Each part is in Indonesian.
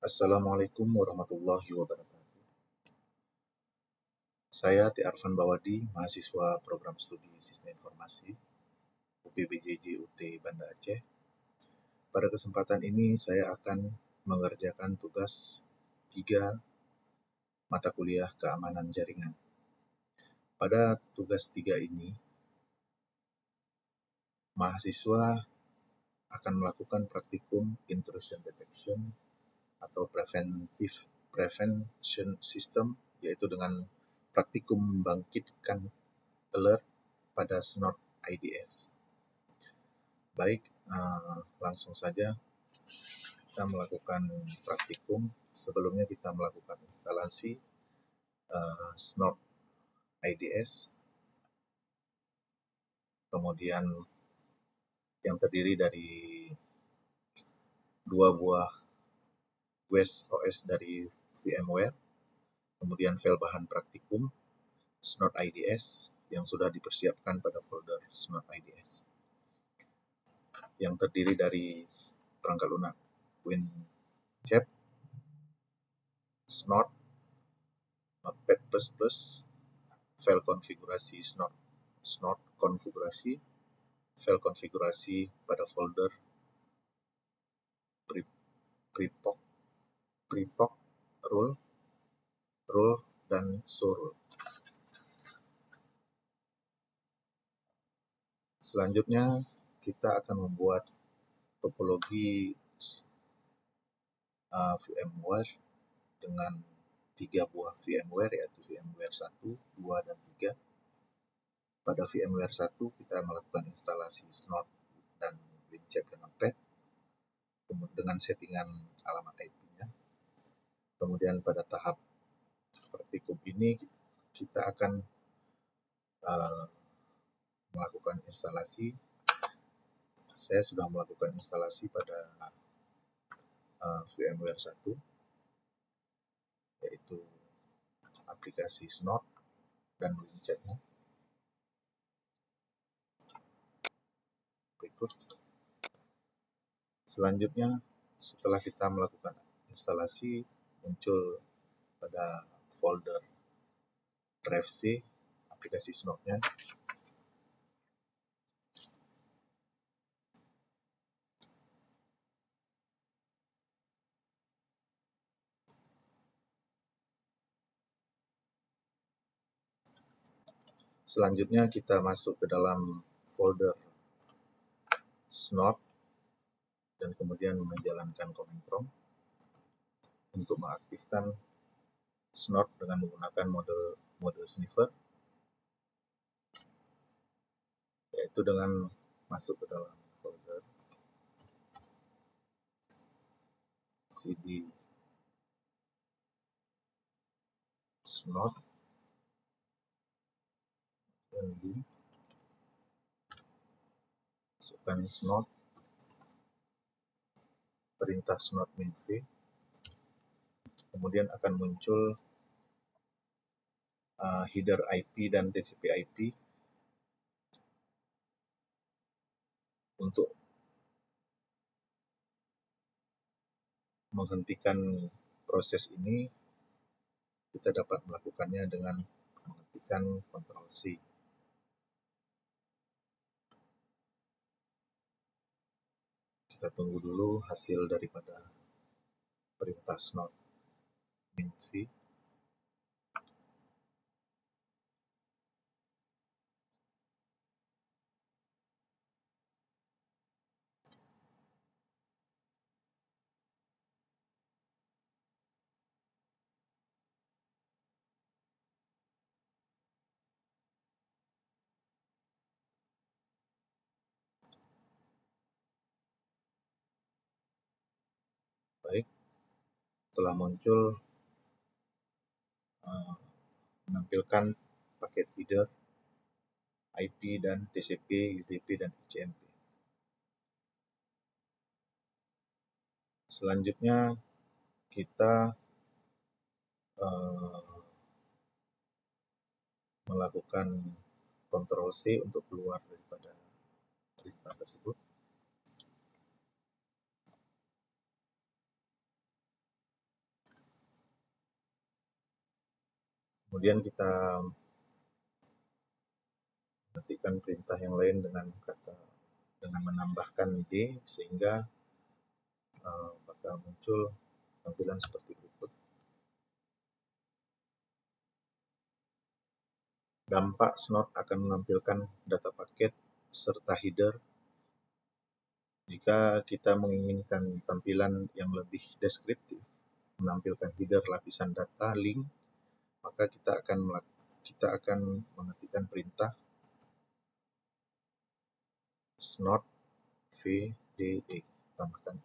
Assalamualaikum warahmatullahi wabarakatuh. Saya T. Arfan Bawadi, mahasiswa Program Studi Sistem Informasi UPBJJ UT Banda Aceh. Pada kesempatan ini saya akan mengerjakan tugas 3 mata kuliah keamanan jaringan. Pada tugas 3 ini, mahasiswa akan melakukan praktikum intrusion detection atau prevention system, yaitu dengan praktikum membangkitkan alert pada Snort IDS. Baik, langsung saja kita melakukan praktikum. Sebelumnya kita melakukan instalasi Snort IDS, kemudian yang terdiri dari 2 buah West OS dari VMware, kemudian file bahan praktikum Snort IDS yang sudah dipersiapkan pada folder Snort IDS, yang terdiri dari perangkat lunak WinChap, Snort, Notepad++, file konfigurasi Snort konfigurasi, file konfigurasi pada folder preproc, rule, dan showrule. Selanjutnya kita akan membuat topologi VMware dengan 3 buah VMware, yaitu VMware 1, 2, dan 3. Pada VMware 1 kita melakukan instalasi Snort dan WinChap dan Notepad dengan settingan alamat IP-nya. Kemudian pada tahap praktikum ini kita akan melakukan instalasi. Saya sudah melakukan instalasi pada VMware 1, yaitu aplikasi Snort dan WinChap-nya. Berikut. Selanjutnya, setelah kita melakukan instalasi, muncul pada folder drive C aplikasi Snort-nya. Selanjutnya kita masuk ke dalam folder Snort dan kemudian menjalankan command prompt untuk mengaktifkan Snort dengan menggunakan mode sniffer, yaitu dengan masuk ke dalam folder cd Snort dan masukkan Snort, perintah Snort -v, kemudian akan muncul header IP dan TCP IP. Untuk menghentikan proses ini, kita dapat melakukannya dengan mengetikkan Ctrl C. Kita tunggu dulu hasil daripada perintah Snort -v. Baik, telah muncul menampilkan paket header, IP, dan TCP, UDP, dan ICMP. Selanjutnya kita melakukan Ctrl C untuk keluar daripada perintah tersebut. Kemudian kita ketikkan perintah yang lain dengan menambahkan D sehingga bakal muncul tampilan seperti berikut. Dampak Snort akan menampilkan data paket serta header. Jika kita menginginkan tampilan yang lebih deskriptif, menampilkan header lapisan data link, maka kita akan mengetikkan perintah snort vde, tambahkan.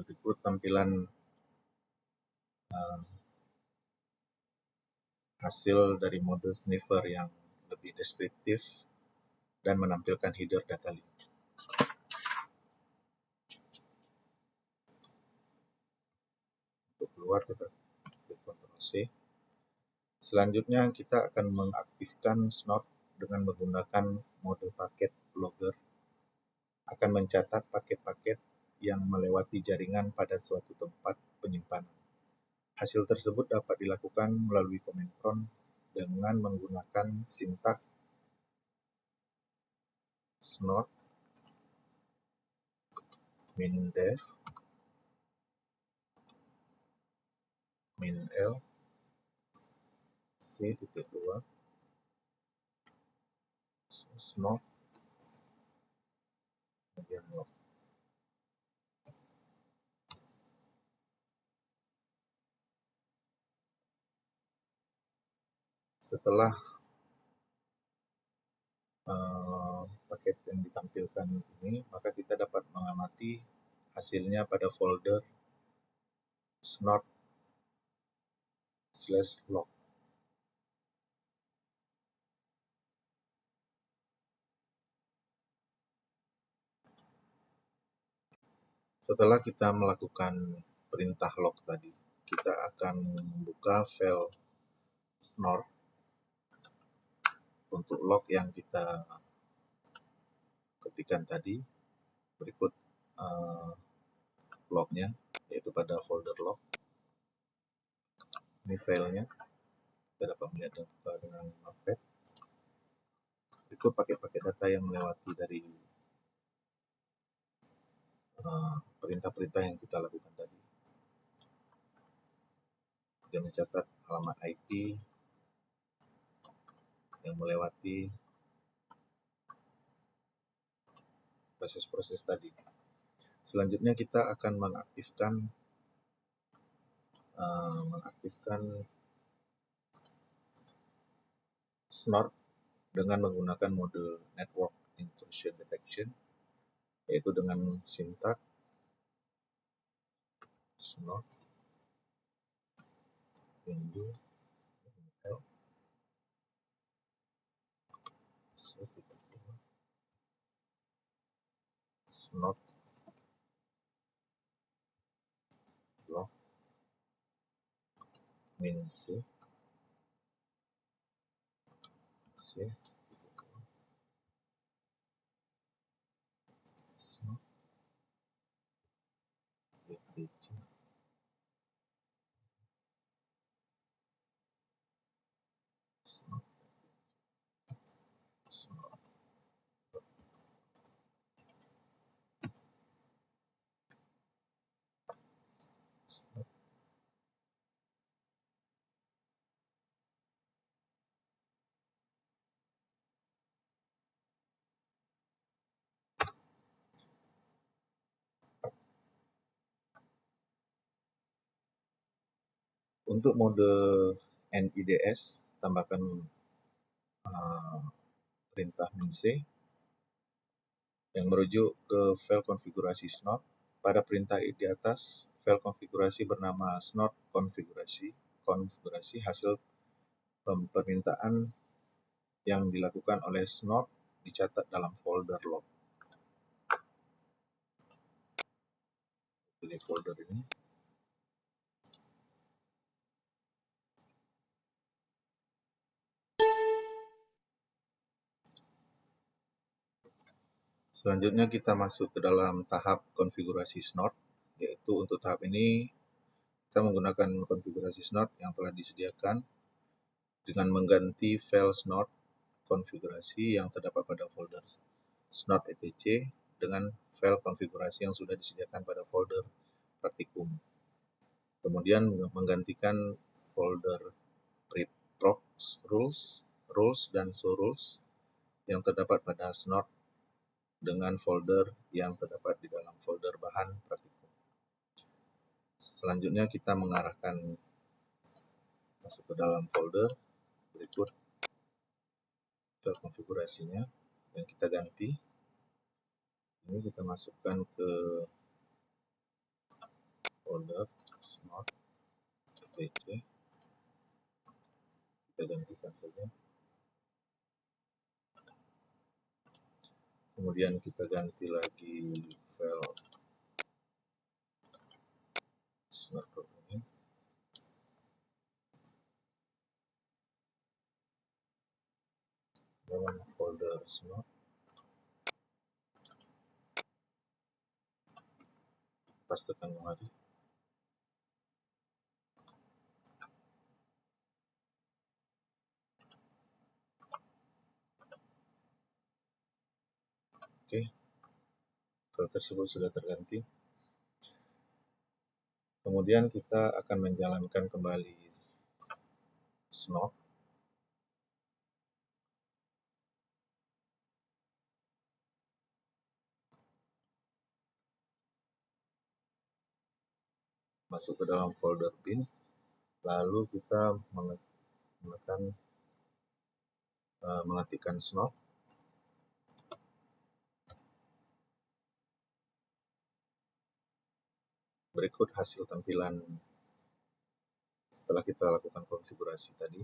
Berikut tampilan hasil dari mode sniffer yang lebih deskriptif dan menampilkan header data link. Untuk keluar kita klik Ctrl C. Selanjutnya kita akan mengaktifkan Snort dengan menggunakan mode paket logger. Akan mencatat paket-paket yang melewati jaringan pada suatu tempat penyimpanan. Hasil tersebut dapat dilakukan melalui command prompt dengan menggunakan sintaks snort -def -l c.2 snort kemudian log. Setelah paket yang ditampilkan ini, maka kita dapat mengamati hasilnya pada folder snort/log. Setelah kita melakukan perintah log tadi, kita akan membuka file snort untuk log yang kita ketikkan tadi. Berikut lognya, yaitu pada folder log. Ini filenya, kita dapat melihat data dengan notepad. Berikut paket-paket data yang melewati dari perintah-perintah yang kita lakukan tadi. Dia mencatat alamat IP yang melewati proses-proses tadi. Selanjutnya kita akan mengaktifkan snort dengan menggunakan mode network intrusion detection, yaitu dengan sintaks snort window l c.2 snort log min c snort dtc snort snort. Untuk mode NIDS, tambahkan perintah min-c yang merujuk ke file konfigurasi snort Pada perintah di atas, file konfigurasi bernama snort konfigurasi hasil permintaan yang dilakukan oleh snort dicatat dalam folder log. Pilih folder ini. Selanjutnya kita masuk ke dalam tahap konfigurasi snort, yaitu untuk tahap ini kita menggunakan konfigurasi snort yang telah disediakan dengan mengganti file snort konfigurasi yang terdapat pada folder snort etc dengan file konfigurasi yang sudah disediakan pada folder praktikum. Kemudian menggantikan folder preprox rules dan show rules yang terdapat pada snort dengan folder yang terdapat di dalam folder bahan praktikum. Selanjutnya kita mengarahkan masuk ke dalam folder berikut file konfigurasinya yang kita ganti. Ini kita masukkan ke folder snort etc. Kita gantikan saja. Kemudian kita ganti lagi file snort ini. Dalam folder snort. Pastikan kembali. Oke, file tersebut sudah terganti. Kemudian kita akan menjalankan kembali snort. Masuk ke dalam folder bin, lalu kita mengetikkan snort. Berikut hasil tampilan setelah kita lakukan konfigurasi tadi.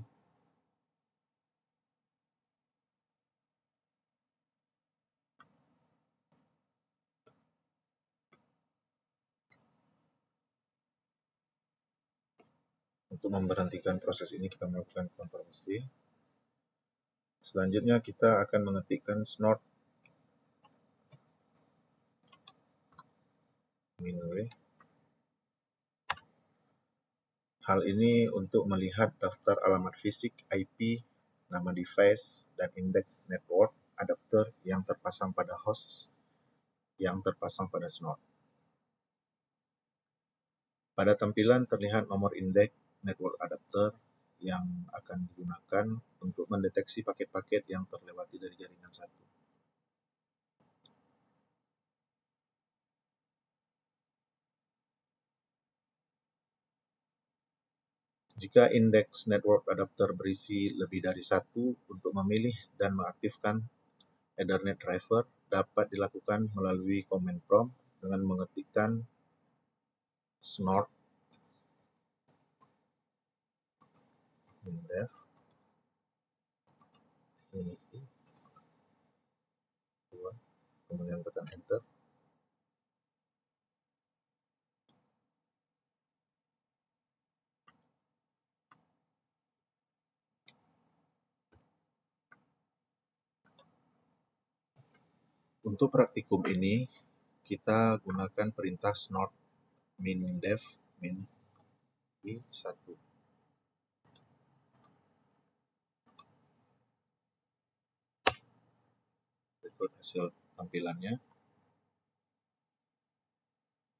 Untuk memberhentikan proses ini kita melakukan Ctrl C. Selanjutnya kita akan mengetikkan snort -w. Hal ini untuk melihat daftar alamat fisik, IP, nama device, dan indeks network adapter yang terpasang pada host yang terpasang pada snort. Pada tampilan terlihat nomor indeks network adapter yang akan digunakan untuk mendeteksi paket-paket yang terlewati dari jaringan satu. Jika indeks network adapter berisi lebih dari satu, untuk memilih dan mengaktifkan Ethernet driver dapat dilakukan melalui command prompt dengan mengetikkan snort -dev unity 2, kemudian tekan enter. Untuk praktikum ini kita gunakan perintah snort -dev -1. Berikut hasil tampilannya.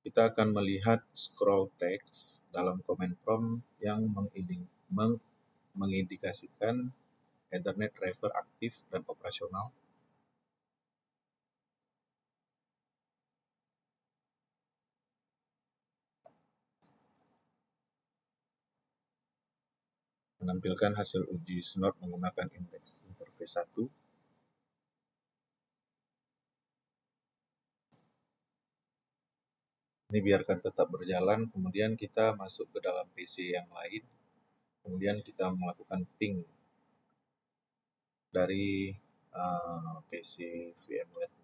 Kita akan melihat scroll text dalam command prompt yang mengindikasikan Ethernet driver aktif dan operasional. Menampilkan hasil uji snort menggunakan indeks interface 1. Ini biarkan tetap berjalan, kemudian kita masuk ke dalam PC yang lain, kemudian kita melakukan ping dari PC VMware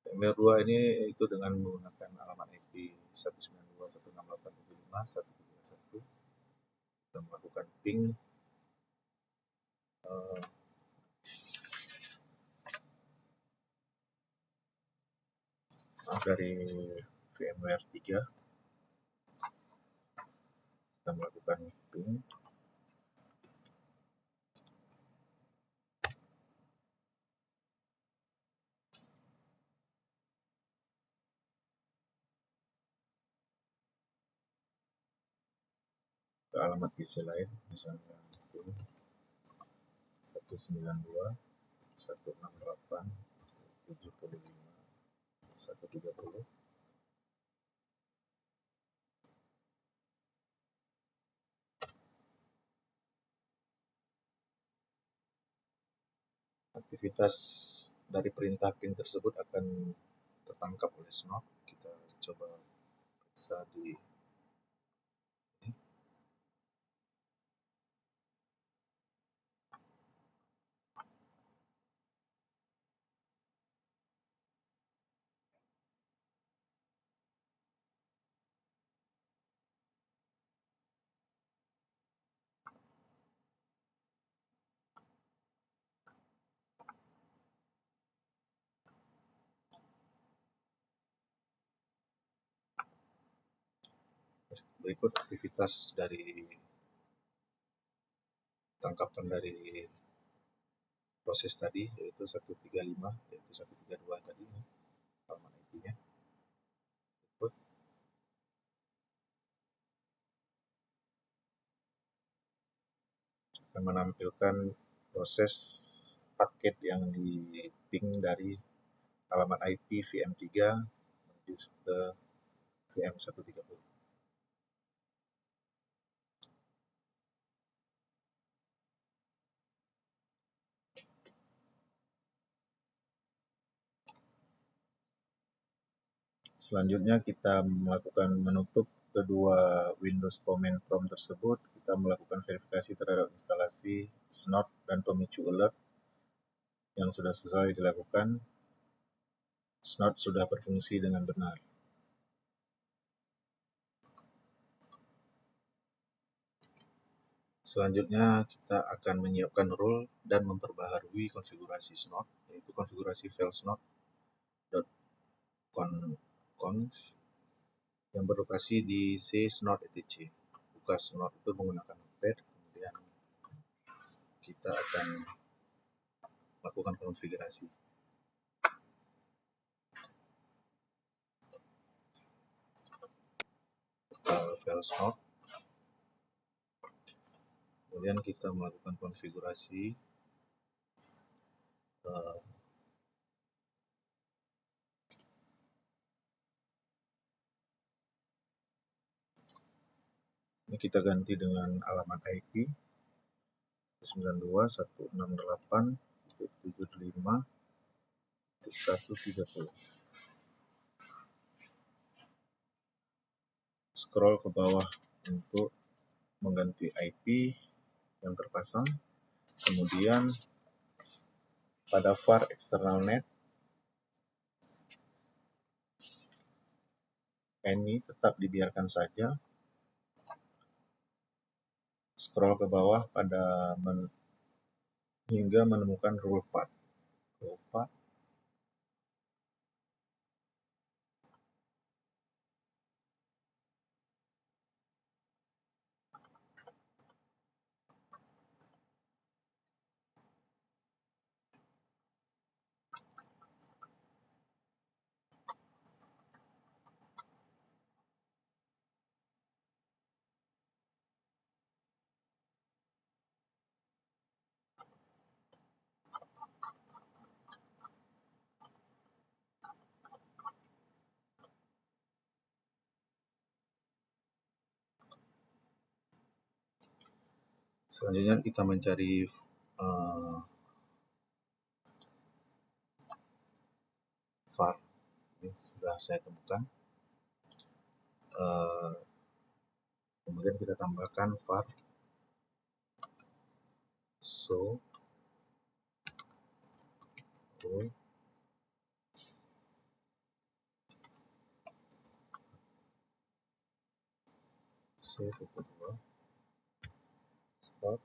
2. VMware 2 ini itu dengan menggunakan alamat IP 192.168.75.131. Kita melakukan ping dari VMware 3. Kita melakukan ping ke alamat PC lain, misalnya ping 192.168.75.130. Aktivitas dari perintah ping tersebut akan tertangkap oleh Snot. Kita coba periksa di ini. Berikut aktivitas dari tangkapan dari proses tadi, yaitu 135, yaitu 132 tadi, alamat IP-nya. Berikut akan menampilkan proses paket yang di ping dari alamat IP VM3 menuju ke VM130. Selanjutnya kita melakukan menutup kedua Windows Command Prompt tersebut. Kita melakukan verifikasi terhadap instalasi Snot dan pemicu alert yang sudah selesai dilakukan. Snot sudah berfungsi dengan benar. Selanjutnya kita akan menyiapkan role dan memperbaharui konfigurasi Snot, yaitu konfigurasi file snot.conf yang berlokasi di C snot etc. Buka Snot itu menggunakan notepad, kemudian kita akan lakukan konfigurasi. File snot, kemudian kita melakukan konfigurasi ini kita ganti dengan alamat IP 92.168.75.130. Scroll ke bawah untuk mengganti IP yang terpasang. Kemudian pada var external net ini tetap dibiarkan saja. Scroll ke bawah pada hingga menemukan rule path. Selanjutnya kita mencari var. Ini sudah saya temukan. Kemudian kita tambahkan var show row save itu 2 start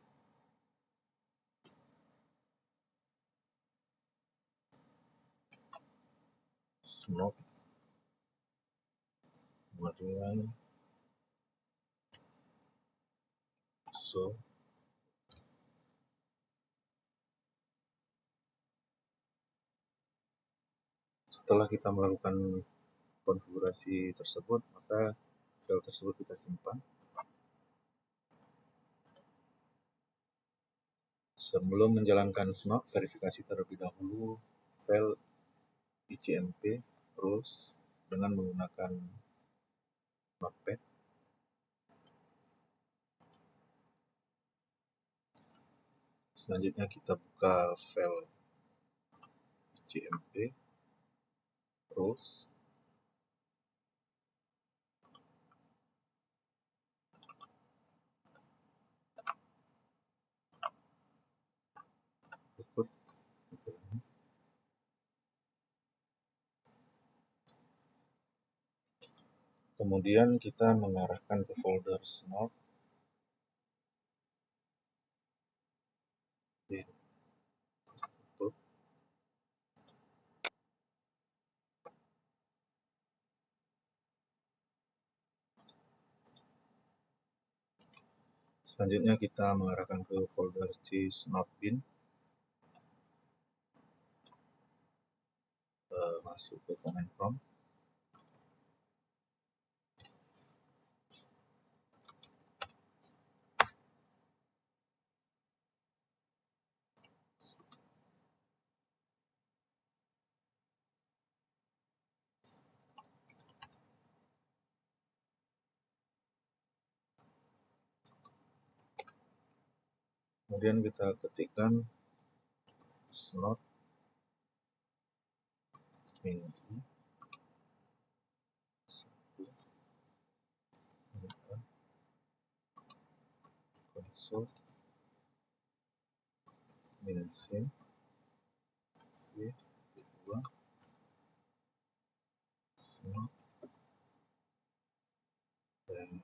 snot, kemudian show. Setelah kita melakukan konfigurasi tersebut, maka file tersebut kita simpan. Sebelum menjalankan snot, verifikasi terlebih dahulu file ICMP rules dengan menggunakan Notepad. Selanjutnya kita buka file ICMP rules. Berikut kemudian kita mengarahkan ke folder snot. Selanjutnya kita mengarahkan ke folder csnotbin. Masuk ke command prompt. Kemudian kita ketikkan snot min console min sin c2 snot dan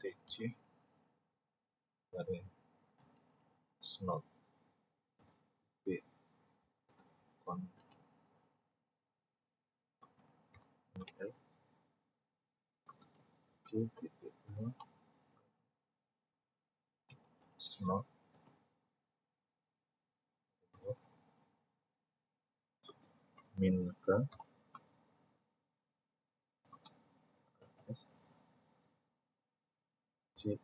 tc dari snot b con l c2 snot min k s c,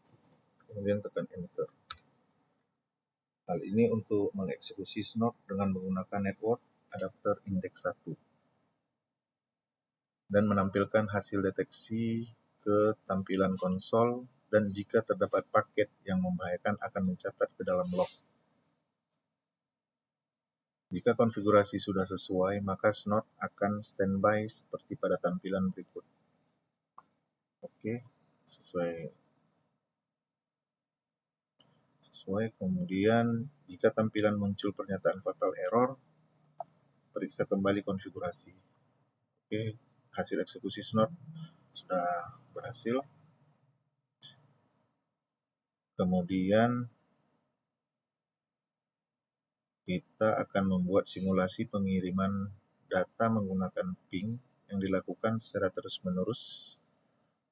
kemudian tekan enter. Hal ini untuk mengeksekusi snot dengan menggunakan network adapter index 1 dan menampilkan hasil deteksi ke tampilan konsol, dan jika terdapat paket yang membahayakan akan mencatat ke dalam log. Jika konfigurasi sudah sesuai, maka snot akan standby seperti pada tampilan berikut. Oke, sesuai. Kemudian jika tampilan muncul pernyataan fatal error, periksa kembali konfigurasi. Oke, hasil eksekusi snot sudah berhasil. Kemudian kita akan membuat simulasi pengiriman data menggunakan ping yang dilakukan secara terus-menerus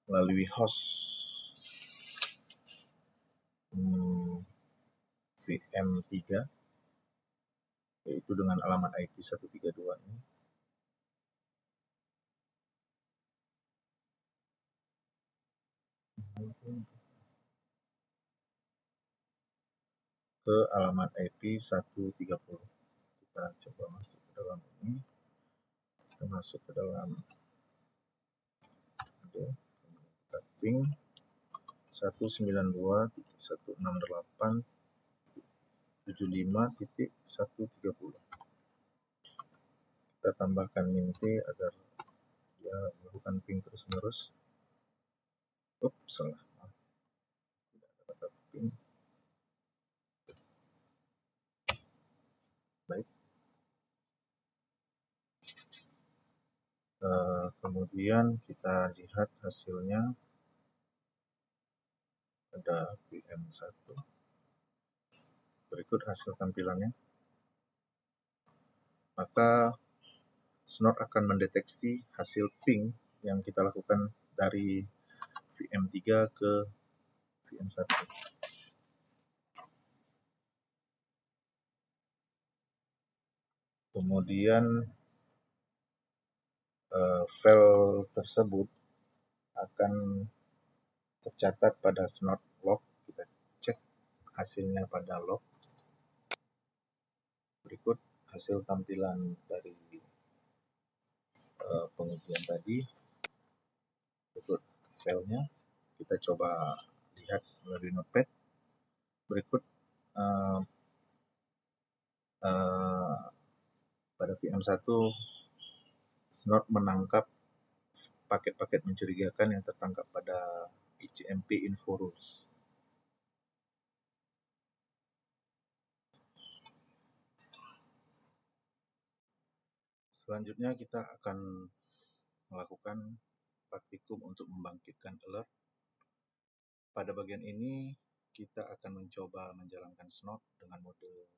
melalui host VM3, yaitu dengan alamat IP 132 ini. Ke alamat IP 130. Kita coba masuk ke dalam ini. Kita masuk ke dalam kita ping 192.168.75.130. Kita kita tambahkan min T agar dia melakukan ping terus-menerus. Salah. Tidak ada kata ping. Baik. Kemudian kita lihat hasilnya. Ada VM1. Berikut hasil tampilannya. Maka Snort akan mendeteksi hasil ping yang kita lakukan dari VM3 ke VM1. Kemudian file tersebut akan tercatat pada Snort log. Kita cek hasilnya pada log. Berikut hasil tampilan dari pengujian tadi. Berikut filenya. Kita coba lihat melalui notepad. Berikut pada VM1 Snort menangkap paket-paket mencurigakan yang tertangkap pada ICMP info rules. Selanjutnya kita akan melakukan praktikum untuk membangkitkan alert. Pada bagian ini kita akan mencoba menjalankan Snort dengan mode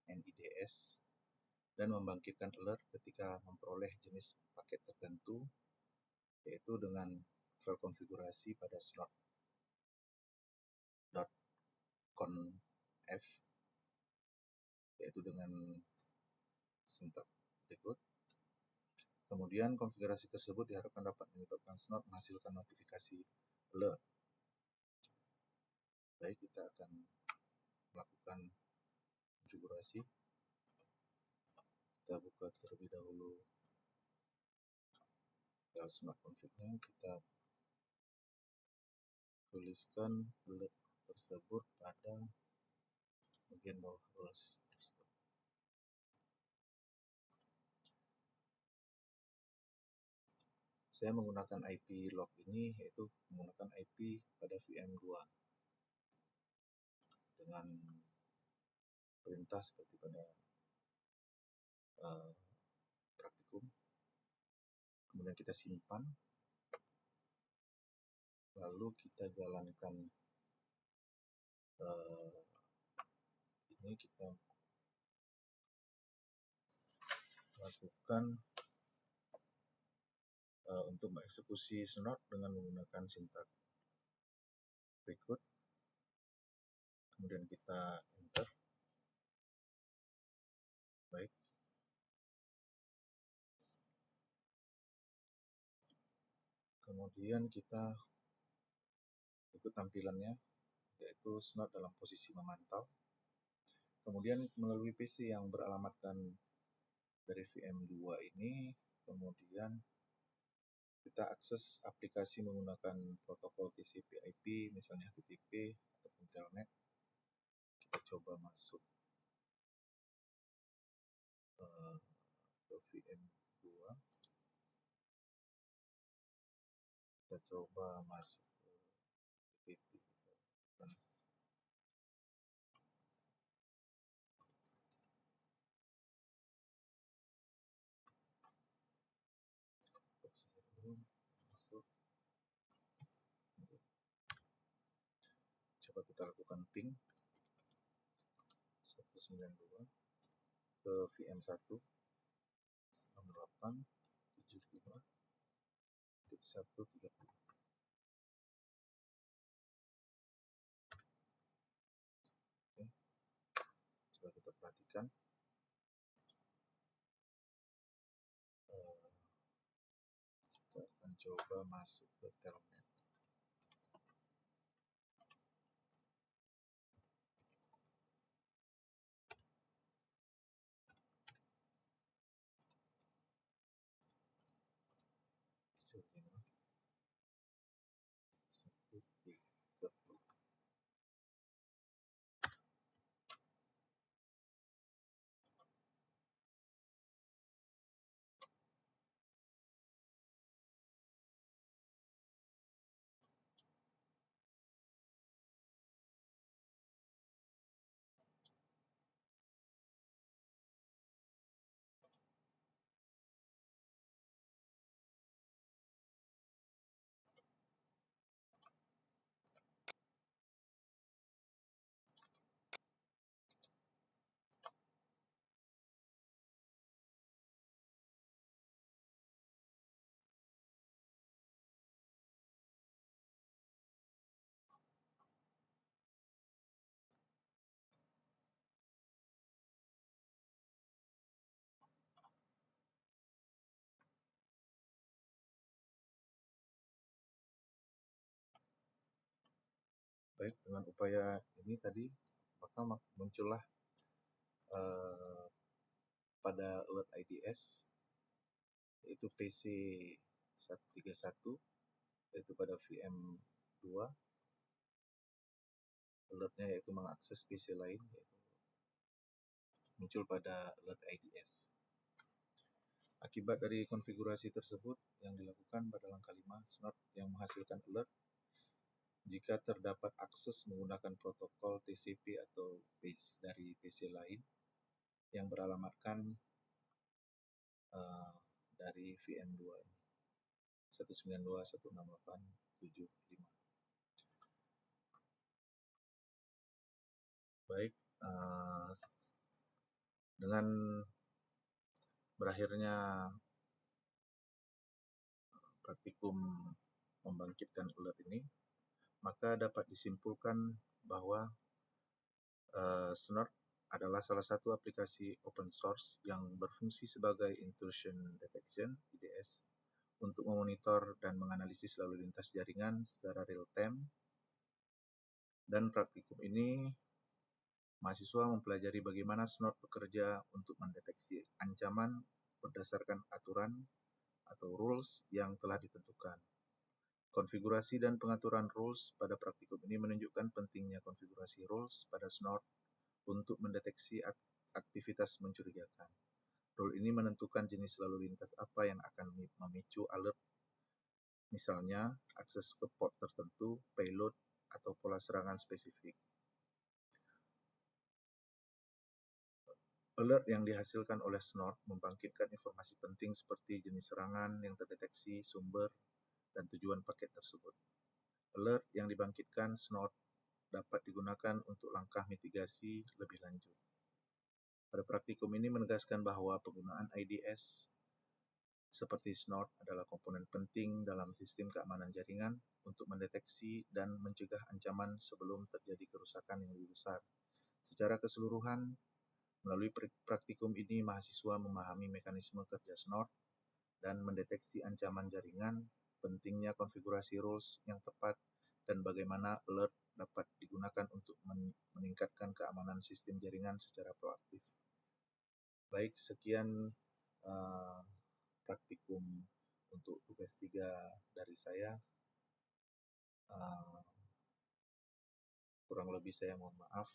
NIDS dan membangkitkan alert ketika memperoleh jenis paket tertentu, yaitu dengan file konfigurasi pada snort.conf, yaitu dengan sintak berikut. Kemudian konfigurasi tersebut diharapkan dapat menyebabkan Snort menghasilkan notifikasi alert. Baik, kita akan melakukan konfigurasi. Kita buka terlebih dahulu file Snort config-nya. Kita tuliskan alert tersebut pada bagian bawah rules tersebut. Saya menggunakan IP log ini, yaitu menggunakan IP pada VM2 dengan perintah seperti pada praktikum. Kemudian kita simpan, lalu kita jalankan ini. Kita lakukan untuk mengeksekusi Snort dengan menggunakan sintak berikut. Kemudian kita enter. Baik. Kemudian kita ikut tampilannya, yaitu Snort dalam posisi memantau. Kemudian melalui PC yang beralamatkan dari VM2 ini, kemudian kita akses aplikasi menggunakan protokol TCP/IP, misalnya HTTP ataupun Telnet. Kita coba masuk ke VM2. Kita coba masuk ke HTTP. Masuk. Coba kita lakukan ping 192 ke VM1 6875.130. Oke. Coba kita perhatikan. Kita akan coba masuk ke Telnet. Baik, dengan upaya ini tadi, maka muncullah eh, pada alert IDS, yaitu PC 131, yaitu pada VM2, alertnya yaitu mengakses PC lain, yaitu muncul pada alert IDS. Akibat dari konfigurasi tersebut yang dilakukan pada langkah 5, snort yang menghasilkan alert jika terdapat akses menggunakan protokol TCP atau base dari PC lain yang beralamatkan dari VM2 ini 192.168.75. Baik, dengan berakhirnya praktikum membangkitkan alert ini, maka dapat disimpulkan bahwa Snort adalah salah satu aplikasi open source yang berfungsi sebagai intrusion detection (IDS) untuk memonitor dan menganalisis lalu lintas jaringan secara real time. Dan praktikum ini mahasiswa mempelajari bagaimana Snort bekerja untuk mendeteksi ancaman berdasarkan aturan atau rules yang telah ditentukan. Konfigurasi dan pengaturan rules pada praktikum ini menunjukkan pentingnya konfigurasi rules pada Snort untuk mendeteksi aktivitas mencurigakan. Rule ini menentukan jenis lalu lintas apa yang akan memicu alert, misalnya akses ke port tertentu, payload, atau pola serangan spesifik. Alert yang dihasilkan oleh Snort membangkitkan informasi penting seperti jenis serangan yang terdeteksi, sumber, dan tujuan paket tersebut. Alert yang dibangkitkan Snort dapat digunakan untuk langkah mitigasi lebih lanjut. Pada praktikum ini menegaskan bahwa penggunaan IDS seperti Snort adalah komponen penting dalam sistem keamanan jaringan untuk mendeteksi dan mencegah ancaman sebelum terjadi kerusakan yang lebih besar. Secara keseluruhan, melalui praktikum ini, mahasiswa memahami mekanisme kerja Snort dan mendeteksi ancaman jaringan, pentingnya konfigurasi rules yang tepat, dan bagaimana alert dapat digunakan untuk meningkatkan keamanan sistem jaringan secara proaktif. Baik, sekian praktikum untuk tugas 3 dari saya. Kurang lebih saya mohon maaf.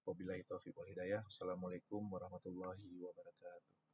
Wabillahi taufiq wal hidayah. Assalamualaikum warahmatullahi wabarakatuh.